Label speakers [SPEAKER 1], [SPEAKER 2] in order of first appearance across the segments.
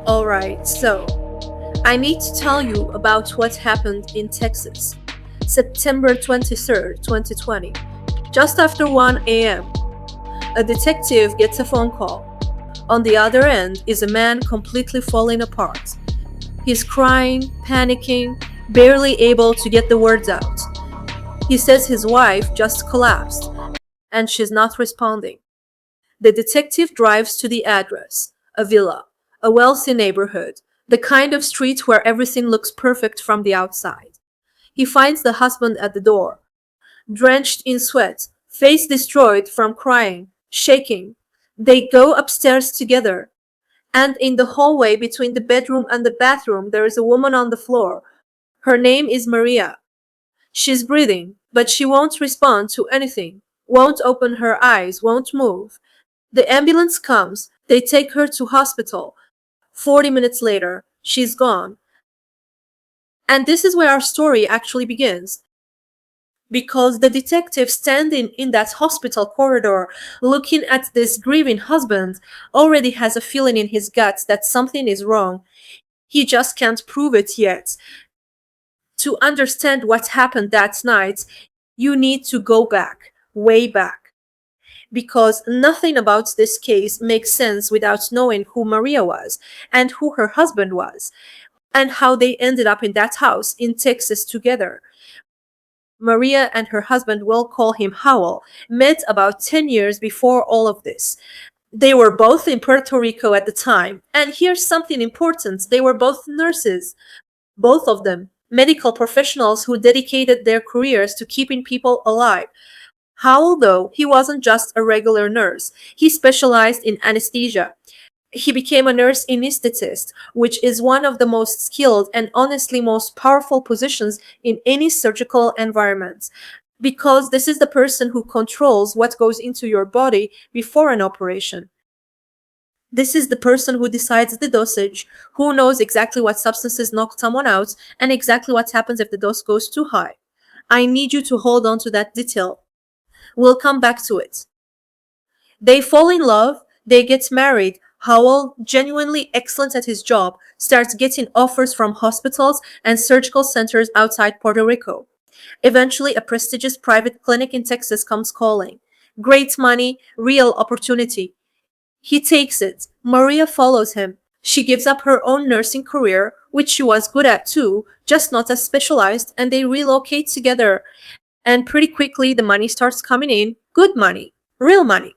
[SPEAKER 1] Alright, so I need to tell you about what happened in Texas. September 23rd, 2020. Just after 1 a.m., a detective gets a phone call. On the other end is a man completely falling apart. He's crying, panicking, barely able to get the words out. He says his wife just collapsed and she's not responding. The detective drives to the address, a villa, a wealthy neighborhood, the kind of street where everything looks perfect from the outside. He finds the husband at the door, drenched in sweat, face destroyed from crying, shaking. They go upstairs together, and in the hallway between the bedroom and the bathroom, there is a woman on the floor. Her name is Maria. She's breathing, but she won't respond to anything, won't open her eyes, won't move. The ambulance comes, they take her to hospital. 40 minutes later, she's gone. And this is where our story actually begins. Because the detective standing in that hospital corridor looking at this grieving husband already has a feeling in his guts that something is wrong. He just can't prove it yet. To understand what happened that night, you need to go back, way back. Because nothing about this case makes sense without knowing who Maria was and who her husband was and how they ended up in that house in Texas together. Maria and her husband, we'll call him Howell, met about 10 years before all of this. They were both in Puerto Rico at the time. And here's something important, they were both nurses. Both of them, medical professionals who dedicated their careers to keeping people alive. Howell, though, he wasn't just a regular nurse. He specialized in anesthesia. He became a nurse anesthetist, which is one of the most skilled and honestly most powerful positions in any surgical environment. Because this is the person who controls what goes into your body before an operation. This is the person who decides the dosage, who knows exactly what substances knock someone out, and exactly what happens if the dose goes too high. I need you to hold on to that detail. We'll come back to it. They fall in love, they get married. Howell, genuinely excellent at his job, starts getting offers from hospitals and surgical centers outside Puerto Rico. Eventually, a prestigious private clinic in Texas comes calling. Great money, real opportunity. He takes it. Maria follows him. She gives up her own nursing career, which she was good at too, just not as specialized, and they relocate together. And pretty quickly, the money starts coming in. Good money. Real money.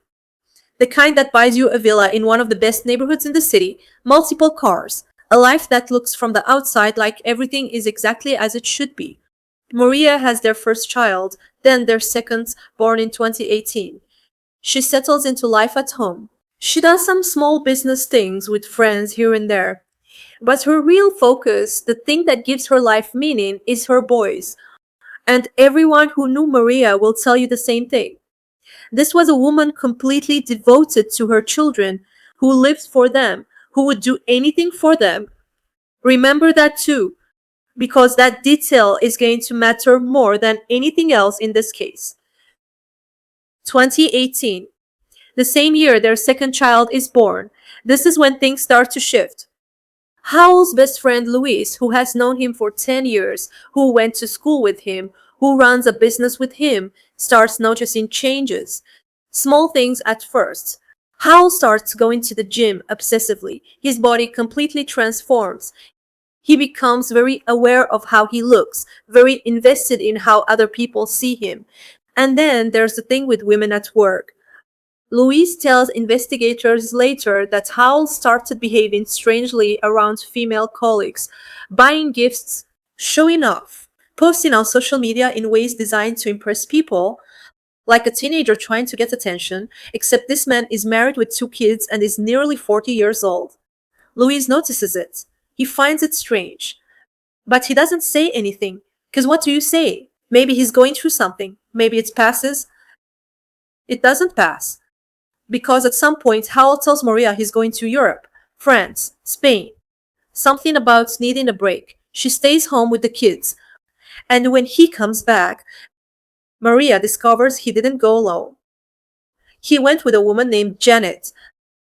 [SPEAKER 1] The kind that buys you a villa in one of the best neighborhoods in the city, multiple cars, a life that looks from the outside like everything is exactly as it should be. Maria has their first child, then their second, born in 2018. She settles into life at home. She does some small business things with friends here and there. But her real focus, the thing that gives her life meaning, is her boys. And everyone who knew Maria will tell you the same thing. This was a woman completely devoted to her children, who lived for them, who would do anything for them. Remember that too, because that detail is going to matter more than anything else in this case. 2018. The same year their second child is born. This is when things start to shift. Howell's best friend Luis, who has known him for 10 years, who went to school with him, who runs a business with him, starts noticing changes. Small things at first. Howell starts going to the gym obsessively. His body completely transforms. He becomes very aware of how he looks, very invested in how other people see him. And then there's the thing with women at work. Luis tells investigators later that Howell started behaving strangely around female colleagues, buying gifts, showing off, posting on social media in ways designed to impress people, like a teenager trying to get attention, except this man is married with 2 kids and is nearly 40 years old. Luis notices it. He finds it strange. But he doesn't say anything, because what do you say? Maybe he's going through something. Maybe it passes. It doesn't pass. Because at some point, Howell tells Maria he's going to Europe, France, Spain. Something about needing a break. She stays home with the kids. And when he comes back, Maria discovers he didn't go alone. He went with a woman named Janet,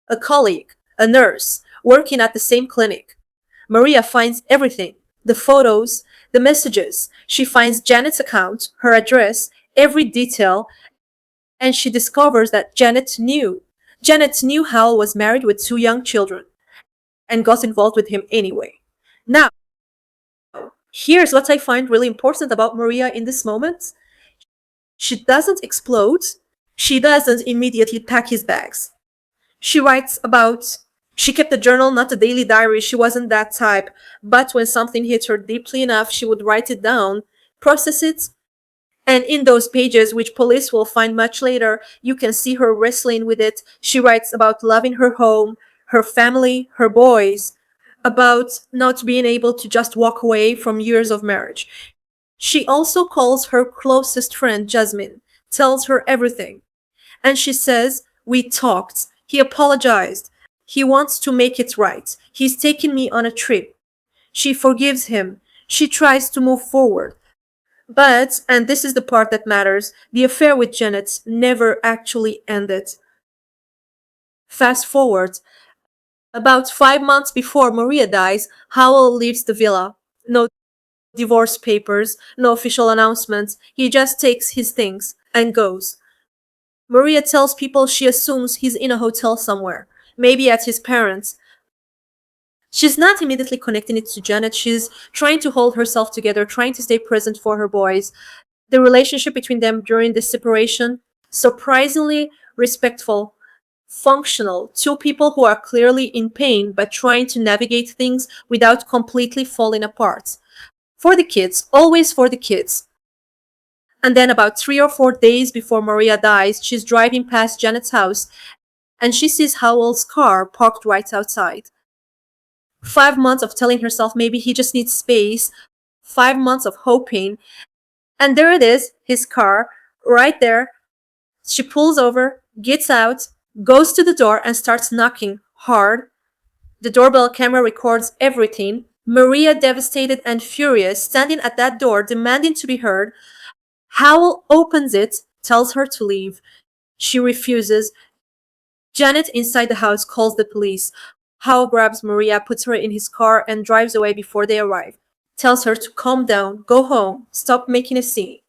[SPEAKER 1] a colleague, a nurse, working at the same clinic. Maria finds everything: the photos, the messages. She finds Janet's account, her address, every detail, and she discovers that Janet knew. Janet knew Hal was married with 2 young children and got involved with him anyway. Now, here's what I find really important about Maria in this moment. She doesn't explode. She doesn't immediately pack his bags. She writes about, she kept a journal, not a daily diary. She wasn't that type. But when something hit her deeply enough, she would write it down, process it, and in those pages, which police will find much later, you can see her wrestling with it. She writes about loving her home, her family, her boys, about not being able to just walk away from years of marriage. She also calls her closest friend Jasmine, tells her everything. And she says, "We talked. He apologized. He wants to make it right. He's taken me on a trip." She forgives him. She tries to move forward. But, and this is the part that matters, the affair with Janet never actually ended. Fast forward. About 5 months before Maria dies, Howell leaves the villa. No divorce papers, no official announcements. He just takes his things and goes. Maria tells people she assumes he's in a hotel somewhere, maybe at his parents'. She's not immediately connecting it to Janet. She's trying to hold herself together, trying to stay present for her boys. The relationship between them during the separation, surprisingly respectful, functional, two people who are clearly in pain but trying to navigate things without completely falling apart. For the kids, always for the kids. And then about 3 or 4 days before Maria dies, she's driving past Janet's house and she sees Howell's car parked right outside. 5 months of telling herself maybe he just needs space, 5 months of hoping, and there it is, his car, right there. She pulls over, gets out, goes to the door and starts knocking hard. The doorbell camera records everything. Maria, devastated and furious, standing at that door, demanding to be heard. Howell opens it, tells her to leave. She refuses. Janet, inside the house, calls the police. Howell grabs Maria, puts her in his car, and drives away before they arrive. Tells her to calm down, go home, stop making a scene.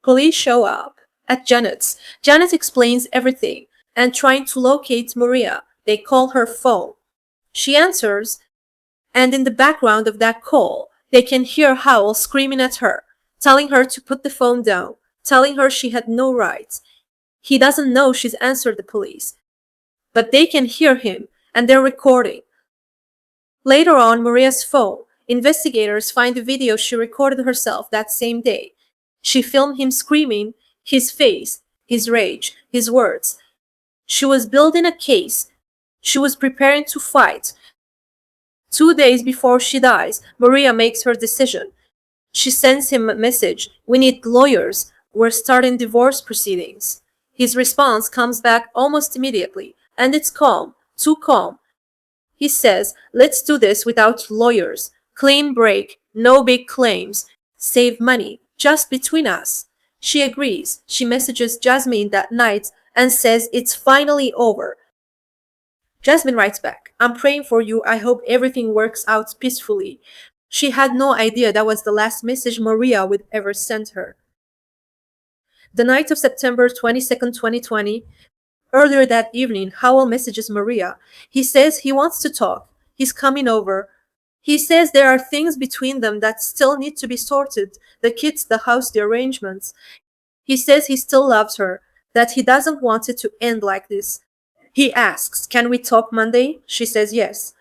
[SPEAKER 1] Police show up at Janet's. Janet explains everything and trying to locate Maria. They call her phone. She answers, and in the background of that call, they can hear Howell screaming at her, telling her to put the phone down, telling her she had no rights. He doesn't know she's answered the police, but they can hear him, and they're recording. Later on, Maria's phone, investigators find a video she recorded herself that same day. She filmed him screaming, his face, his rage, his words. She was building a case. She was preparing to fight. 2 days before she dies, Maria makes her decision. She sends him a message. "We need lawyers. We're starting divorce proceedings." His response comes back almost immediately, and it's calm, too calm. He says, "Let's do this without lawyers. Clean break, no big claims. Save money, just between us." She agrees. She messages Jasmine that night and says it's finally over. Jasmine writes back, "I'm praying for you. I hope everything works out peacefully." She had no idea that was the last message Maria would ever send her. The night of September 22nd, 2020, earlier that evening, Howell messages Maria. He says he wants to talk. He's coming over. He says there are things between them that still need to be sorted: the kids, the house, the arrangements. He says he still loves her, that he doesn't want it to end like this. He asks, "Can we talk Monday?" She says yes.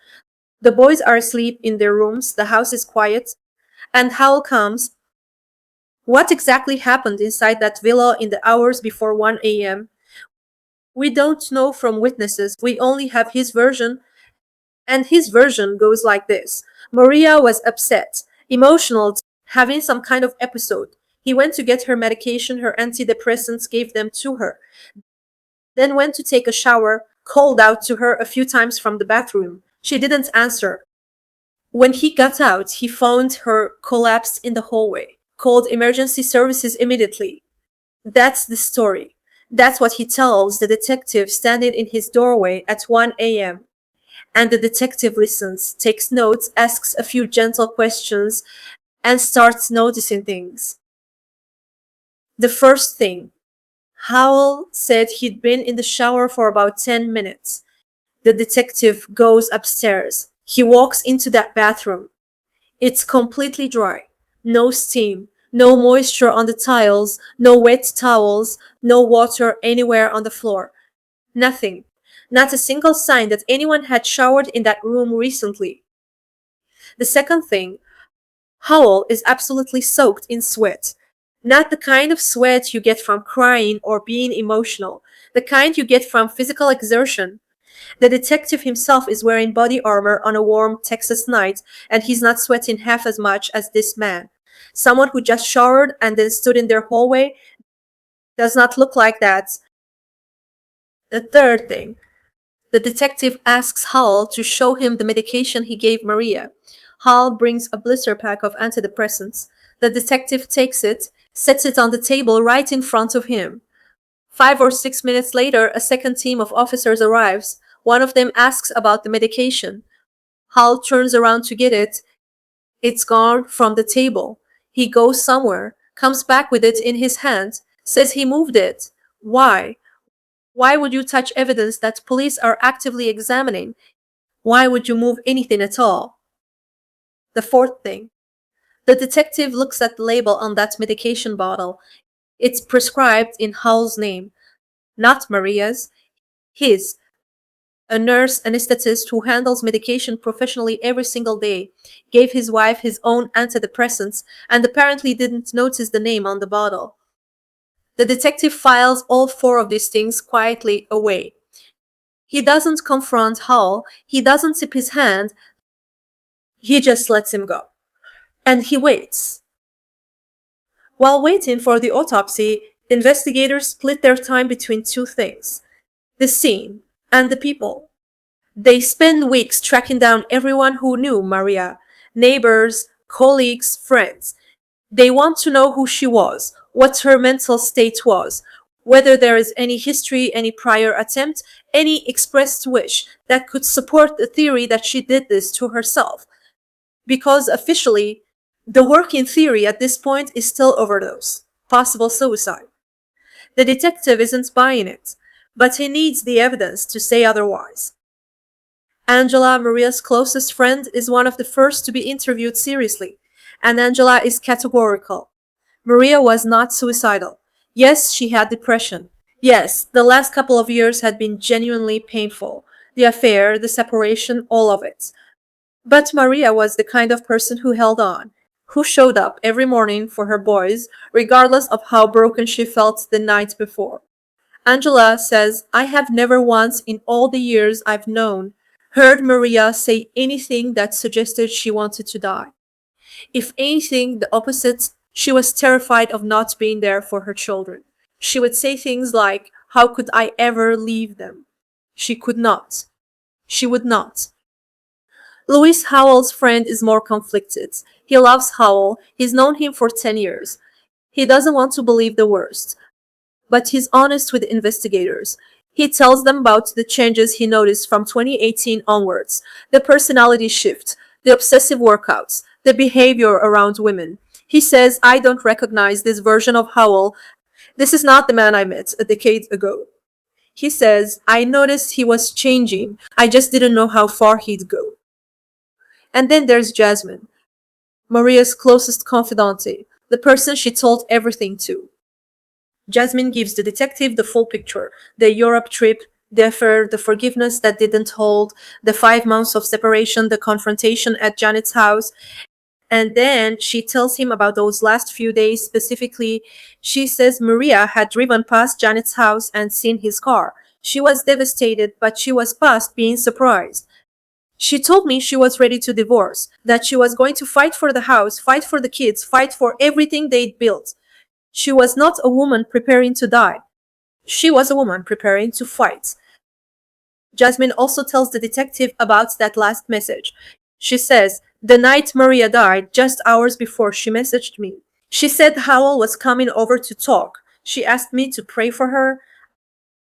[SPEAKER 1] The boys are asleep in their rooms, the house is quiet, and Howell comes. What exactly happened inside that villa in the hours before 1 a.m.? We don't know from witnesses. We only have his version, and his version goes like this. Maria was upset, emotional, having some kind of episode. He went to get her medication, her antidepressants, gave them to her. Then went to take a shower, called out to her a few times from the bathroom. She didn't answer. When he got out, he found her collapsed in the hallway, called emergency services immediately. That's the story. That's what he tells the detective standing in his doorway at 1 a.m. And the detective listens, takes notes, asks a few gentle questions, and starts noticing things. The first thing, Howell said he'd been in the shower for about 10 minutes. The detective goes upstairs. He walks into that bathroom. It's completely dry. No steam, no moisture on the tiles, no wet towels, no water anywhere on the floor. Nothing. Not a single sign that anyone had showered in that room recently. The second thing, Howell is absolutely soaked in sweat. Not the kind of sweat you get from crying or being emotional, the kind you get from physical exertion. The detective himself is wearing body armor on a warm Texas night, and he's not sweating half as much as this man. Someone who just showered and then stood in their hallway does not look like that. The third thing, the detective asks Hall to show him the medication he gave Maria. Hall brings a blister pack of antidepressants. The detective takes it, sets it on the table right in front of him. 5 or 6 minutes later, a second team of officers arrives. One of them asks about the medication. Hal turns around to get it. It's gone from the table. He goes somewhere, comes back with it in his hand, says he moved it. Why? Why would you touch evidence that police are actively examining? Why would you move anything at all? The fourth thing. The detective looks at the label on that medication bottle. It's prescribed in Howell's name, not Maria's, his. A nurse anesthetist who handles medication professionally every single day, gave his wife his own antidepressants and apparently didn't notice the name on the bottle. The detective files all four of these things quietly away. He doesn't confront Howell, he doesn't tip his hand, he just lets him go. And he waits. While waiting for the autopsy, investigators split their time between two things: the scene and the people. They spend weeks tracking down everyone who knew Maria, neighbors, colleagues, friends. They want to know who she was, what her mental state was, whether there is any history, any prior attempt, any expressed wish that could support the theory that she did this to herself. Because officially, the working theory at this point is still overdose, possible suicide. The detective isn't buying it, but he needs the evidence to say otherwise. Angela, Maria's closest friend, is one of the first to be interviewed seriously, and Angela is categorical. Maria was not suicidal. Yes, she had depression. Yes, the last couple of years had been genuinely painful. The affair, the separation, all of it. But Maria was the kind of person who held on, who showed up every morning for her boys, regardless of how broken she felt the night before. Angela says, I have never once in all the years I've known heard Maria say anything that suggested she wanted to die. If anything, the opposite, she was terrified of not being there for her children. She would say things like, how could I ever leave them? She could not. She would not. Louis Howell's friend is more conflicted. He loves Howell. He's known him for 10 years. He doesn't want to believe the worst. But he's honest with investigators. He tells them about the changes he noticed from 2018 onwards, the personality shift, the obsessive workouts, the behavior around women. He says, I don't recognize this version of Howell. This is not the man I met a decade ago. He says, I noticed he was changing. I just didn't know how far he'd go. And then there's Jasmine, Maria's closest confidante, the person she told everything to. Jasmine gives the detective the full picture: the Europe trip, the affair, the forgiveness that didn't hold, the 5 months of separation, the confrontation at Janet's house. And then she tells him about those last few days specifically. She says Maria had driven past Janet's house and seen his car. She was devastated, but she was past being surprised. She told me she was ready to divorce, that she was going to fight for the house, fight for the kids, fight for everything they'd built. She was not a woman preparing to die. She was a woman preparing to fight. Jasmine also tells the detective about that last message. She says, the night Maria died, just hours before, she messaged me. She said Howell was coming over to talk. She asked me to pray for her.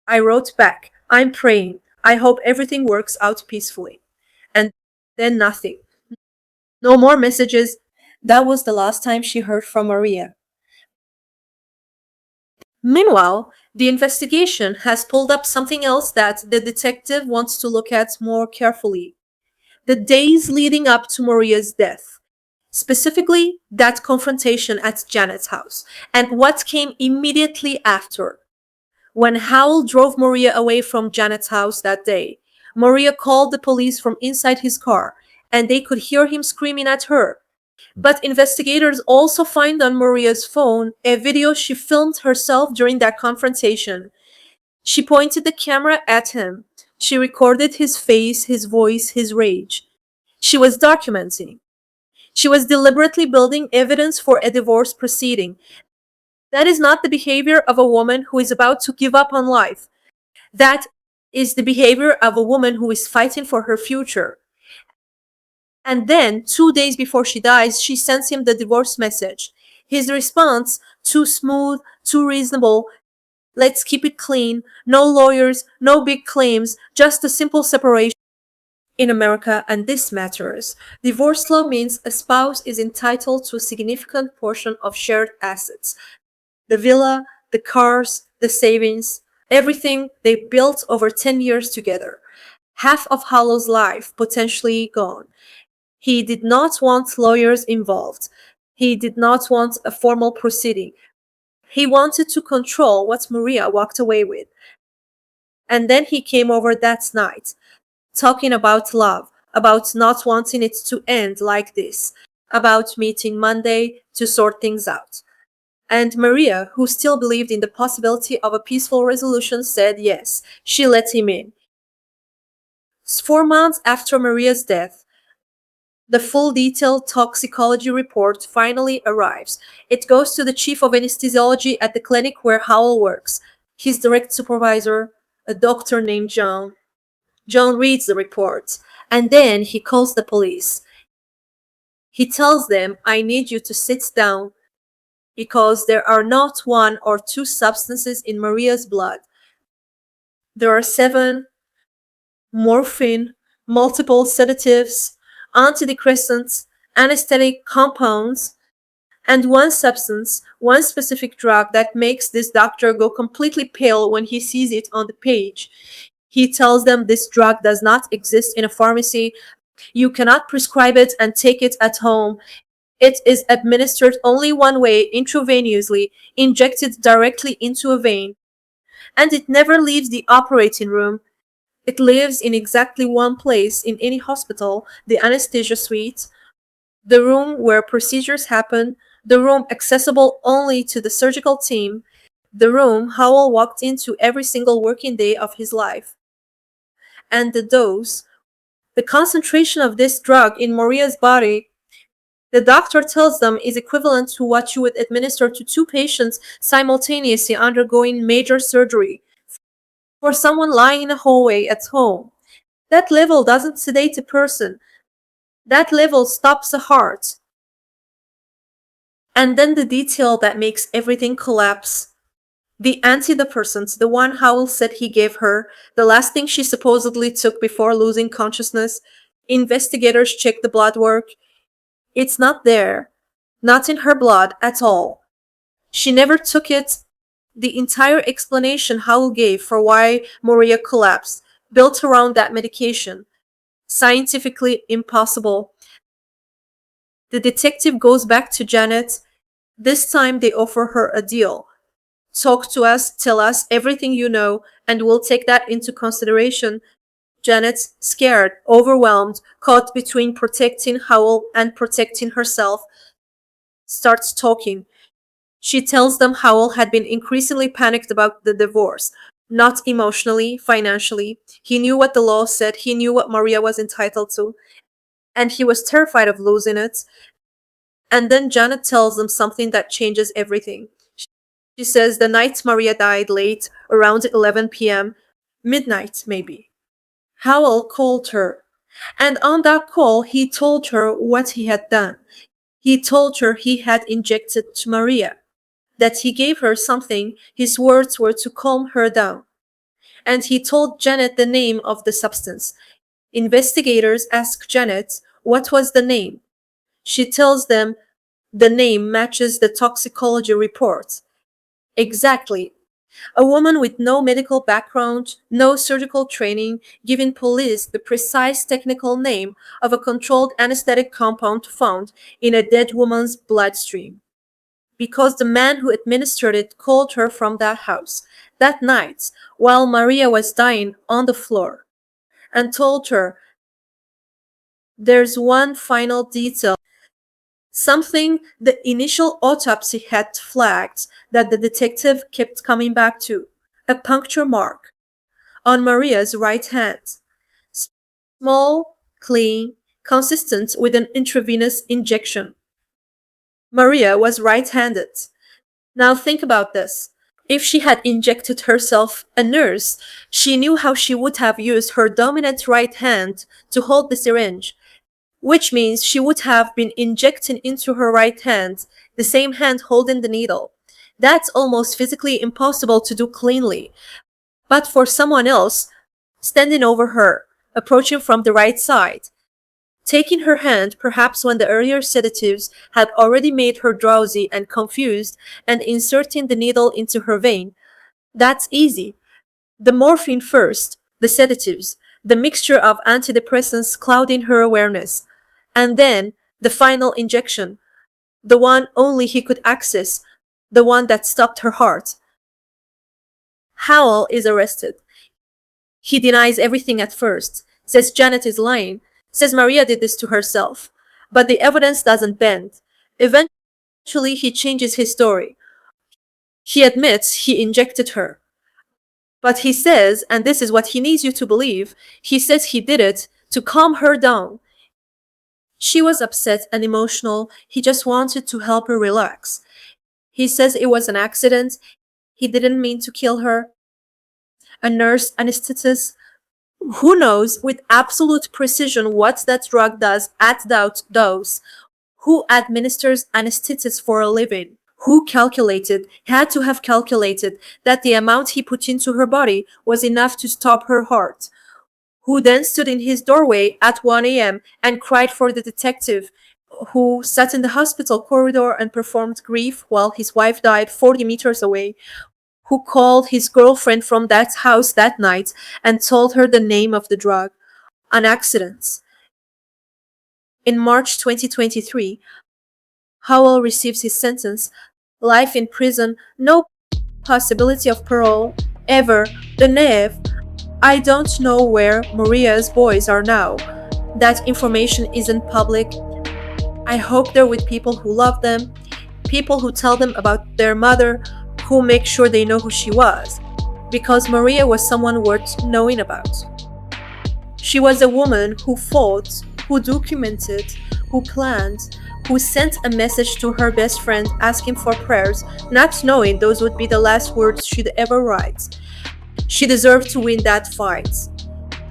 [SPEAKER 1] I wrote back, I'm praying. I hope everything works out peacefully. Then nothing. No more messages. That was the last time she heard from Maria. Meanwhile, the investigation has pulled up something else that the detective wants to look at more carefully: the days leading up to Maria's death. Specifically, that confrontation at Janet's house, and what came immediately after. When Howell drove Maria away from Janet's house that day, Maria called the police from inside his car, and they could hear him screaming at her. But investigators also find on Maria's phone a video she filmed herself during that confrontation. She pointed the camera at him. She recorded his face, his voice, his rage. She was documenting. She was deliberately building evidence for a divorce proceeding. That is not the behavior of a woman who is about to give up on life. That is the behavior of a woman who is fighting for her future. And then, 2 days before she dies, she sends him the divorce message. His response: too smooth, too reasonable. Let's keep it clean. No lawyers, no big claims, just a simple separation. In America, and this matters, divorce law means a spouse is entitled to a significant portion of shared assets: the villa, the cars, the savings, everything they built over 10 years together. Half of Hollow's life potentially gone. He did not want lawyers involved. He did not want a formal proceeding. He wanted to control what Maria walked away with. And then he came over that night, talking about love, about not wanting it to end like this, about meeting Monday to sort things out. And Maria, who still believed in the possibility of a peaceful resolution, said yes. She let him in. 4 months after Maria's death, the full detailed toxicology report finally arrives. It goes to the chief of anesthesiology at the clinic where Howell works. His direct supervisor, a doctor named John. John reads the report, and then he calls the police. He tells them, I need you to sit down because there are not one or two substances in Maria's blood. There are 7: morphine, multiple sedatives, antidepressants, anesthetic compounds, and one substance, one specific drug that makes this doctor go completely pale when he sees it on the page. He tells them this drug does not exist in a pharmacy. You cannot prescribe it and take it at home. It is administered only one way, intravenously, injected directly into a vein. And it never leaves the operating room. It lives in exactly one place in any hospital: the anesthesia suite, the room where procedures happen, the room accessible only to the surgical team, the room Howell walked into every single working day of his life. And the dose, the concentration of this drug in Maria's body, the doctor tells them, is equivalent to what you would administer to 2 patients simultaneously undergoing major surgery. For someone lying in a hallway at home, that level doesn't sedate a person. That level stops a heart. And then the detail that makes everything collapse. The antidepressants, the one Howell said he gave her, the last thing she supposedly took before losing consciousness. Investigators checked the blood work. It's not there. Not in her blood at all. She never took it. The entire explanation Howell gave for why Maria collapsed, built around that medication. Scientifically impossible. The detective goes back to Janet. This time they offer her a deal. Talk to us, tell us everything you know, and we'll take that into consideration. Janet's scared, overwhelmed, caught between protecting Howell and protecting herself, starts talking. She tells them Howell had been increasingly panicked about the divorce. Not emotionally, financially. He knew what the law said, he knew what Maria was entitled to, and he was terrified of losing it. And then Janet tells them something that changes everything. She says the night Maria died, late, around 11 p.m., midnight maybe, Howell called her. And on that call, he told her what he had done. He told her he had injected to Maria, that he gave her something, his words were to calm her down. And he told Janet the name of the substance. Investigators ask Janet what was the name. She tells them the name matches the toxicology report. Exactly. A woman with no medical background, no surgical training, giving police the precise technical name of a controlled anesthetic compound found in a dead woman's bloodstream. Because the man who administered it called her from that house that night while Maria was dying on the floor and told her, "There's one final detail, something the initial autopsy had flagged that the detective kept coming back to, a puncture mark on Maria's right hand. Small, clean, consistent with an intravenous injection. Maria was right-handed. Now think about this. If she had injected herself, a nurse, she knew how she would have used her dominant right hand to hold the syringe, which means she would have been injecting into her right hand, the same hand holding the needle. That's almost physically impossible to do cleanly. But for someone else, standing over her, approaching from the right side, taking her hand perhaps when the earlier sedatives had already made her drowsy and confused, and inserting the needle into her vein, that's easy. The morphine first, the sedatives, the mixture of antidepressants clouding her awareness, and then the final injection, the one only he could access, the one that stopped her heart. Howell is arrested. He denies everything at first, says Janet is lying, says Maria did this to herself. But the evidence doesn't bend. Eventually, he changes his story. He admits he injected her. But he says, and this is what he needs you to believe, he says he did it to calm her down. She was upset and emotional. He just wanted to help her relax. He says it was an accident. He didn't mean to kill her. A nurse anesthetist who knows with absolute precision what that drug does at that dose, who administers anesthetics for a living, who had to have calculated that the amount he put into her body was enough to stop her heart, who then stood in his doorway at 1 a.m. and cried for the detective, who sat in the hospital corridor and performed grief while his wife died 40 meters away, who called his girlfriend from that house that night and told her the name of the drug, an accident. In March 2023, Howell receives his sentence, life in prison, no possibility of parole, ever, the Neve. I don't know where Maria's boys are now. That information isn't public. I hope they're with people who love them, people who tell them about their mother, who make sure they know who she was, because Maria was someone worth knowing about. She was a woman who fought, who documented, who planned, who sent a message to her best friend asking for prayers, not knowing those would be the last words she'd ever write. She deserved to win that fight.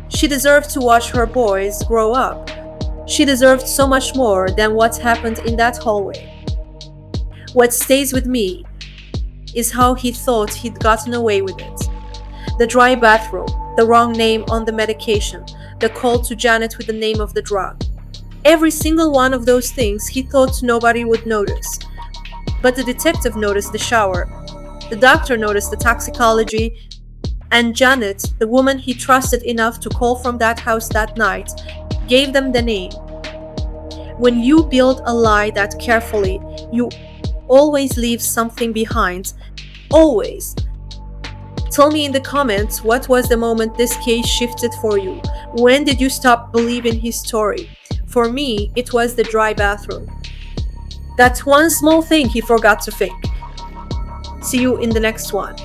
[SPEAKER 1] She deserved to watch her boys grow up. She deserved so much more than what happened in that hallway. What stays with me is how he thought he'd gotten away with it. The dry bathroom, the wrong name on the medication, the call to Janet with the name of the drug. Every single one of those things he thought nobody would notice. But the detective noticed the shower. The doctor noticed the toxicology. And Janet, the woman he trusted enough to call from that house that night, gave them the name. When you build a lie that carefully, you always leave something behind. Always. Tell me in the comments what was the moment this case shifted for you. When did you stop believing his story? For me, it was the dry bathroom. That one small thing he forgot to think. See you in the next one.